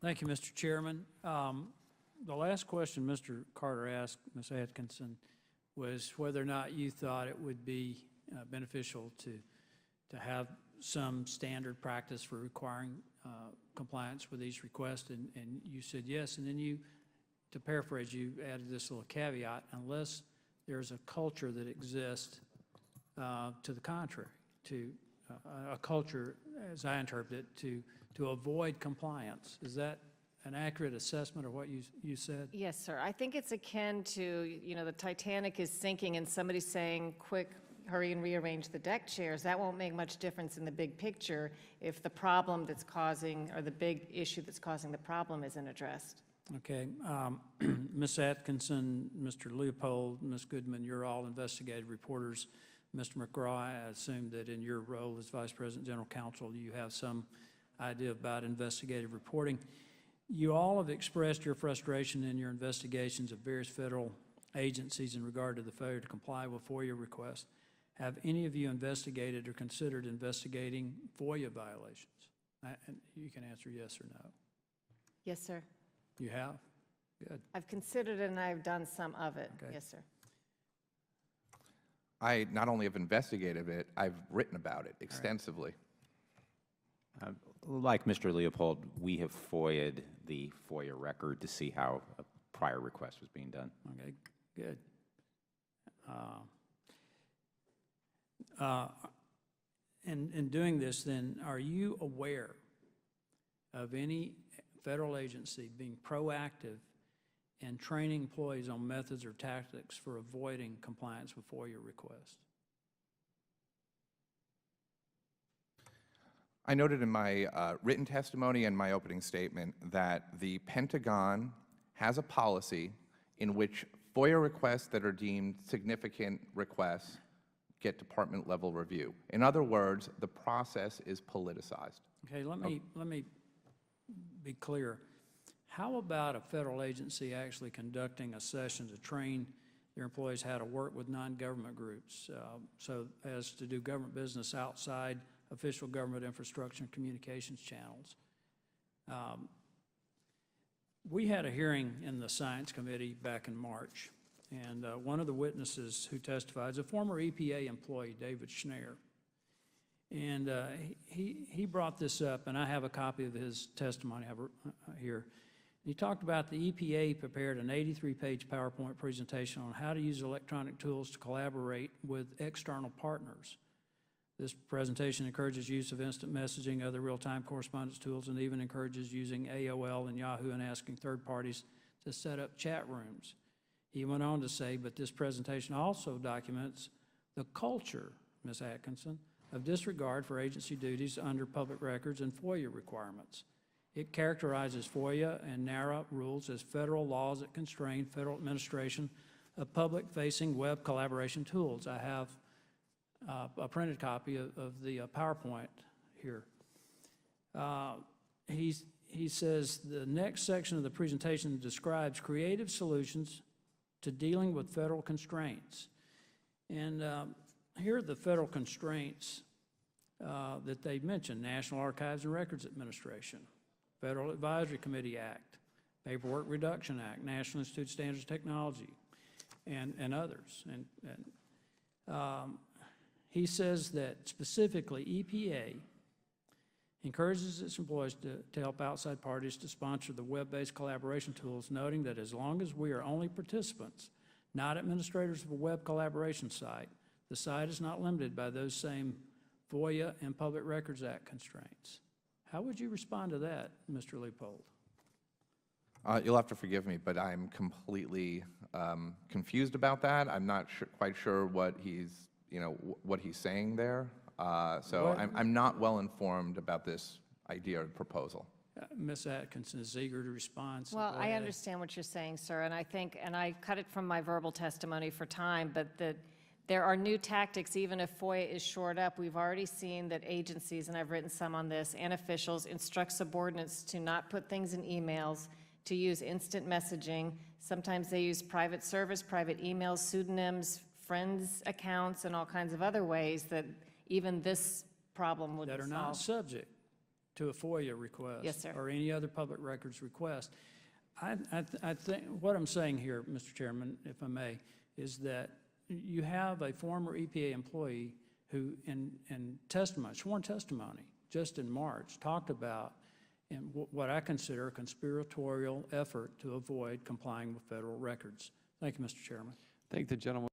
Thank you, Mr. Chairman. The last question Mr. Carter asked Ms. Atkinson was whether or not you thought it would be beneficial to have some standard practice for requiring compliance with these requests, and you said yes, and then you, to paraphrase, you added this little caveat, unless there's a culture that exists to the contrary, to a culture, as I interpret it, to avoid compliance. Is that an accurate assessment of what you said? Yes, sir. I think it's akin to, the Titanic is sinking and somebody's saying, quick, hurry and rearrange the deck chairs. That won't make much difference in the big picture if the problem that's causing, or the big issue that's causing the problem isn't addressed. Okay. Ms. Atkinson, Mr. Leopold, Ms. Goodman, you're all investigative reporters. Mr. McGraw, I assume that in your role as Vice President General Counsel, you have some idea about investigative reporting. You all have expressed your frustration in your investigations of various federal agencies in regard to the failure to comply with FOIA requests. Have any of you investigated or considered investigating FOIA violations? And you can answer yes or no. Yes, sir. You have? Good. I've considered it and I've done some of it. Okay. Yes, sir. I not only have investigated it, I've written about it extensively. Like Mr. Leopold, we have FOIA'd the FOIA record to see how a prior request was being done. Okay, good. In doing this, then, are you aware of any federal agency being proactive in training employees on methods or tactics for avoiding compliance with FOIA requests? I noted in my written testimony and my opening statement that the Pentagon has a policy in which FOIA requests that are deemed significant requests get department-level review. In other words, the process is politicized. Okay, let me be clear. How about a federal agency actually conducting a session to train their employees how to work with non-government groups so as to do government business outside official government infrastructure and communications channels? We had a hearing in the Science Committee back in March, and one of the witnesses who testified is a former EPA employee, David Schneier. And he brought this up, and I have a copy of his testimony here. He talked about the EPA prepared an 83-page PowerPoint presentation on how to use electronic tools to collaborate with external partners. This presentation encourages use of instant messaging, other real-time correspondence tools, and even encourages using AOL and Yahoo and asking third parties to set up chat rooms. He went on to say, but this presentation also documents the culture, Ms. Atkinson, of disregard for agency duties under public records and FOIA requirements. It characterizes FOIA and NARA rules as federal laws that constrain federal administration of public-facing web collaboration tools. I have a printed copy of the PowerPoint here. He says the next section of the presentation describes creative solutions to dealing with federal constraints. And here are the federal constraints that they mentioned: National Archives and Records Administration, Federal Advisory Committee Act, Paperwork Reduction Act, National Institute of Standards and Technology, and others. He says that specifically EPA encourages its employees to help outside parties to sponsor the web-based collaboration tools, noting that as long as we are only participants, not administrators of a web collaboration site, the site is not limited by those same FOIA and Public Records Act constraints. How would you respond to that, Mr. Leopold? You'll have to forgive me, but I'm completely confused about that. I'm not quite sure what he's saying there. So I'm not well informed about this idea or proposal. Ms. Atkinson is eager to respond. So well, I understand what you're saying, sir, and I think, and I cut it from my verbal testimony for time, but there are new tactics even if FOIA is shored up. We've already seen that agencies, and I've written some on this, and officials instruct subordinates to not put things in emails, to use instant messaging. Sometimes they use private service, private emails, pseudonyms, friends' accounts, and all kinds of other ways that even this problem would that are solve. not subject to a FOIA request. Yes, sir. Or any other public records request. I think, what I'm saying here, Mr. Chairman, if I may, is that you have a former EPA employee who, in testimony, sworn testimony, just in March, talked about what I consider a conspiratorial effort to avoid complying with federal records. Thank you, Mr. Chairman. Thank the gentleman.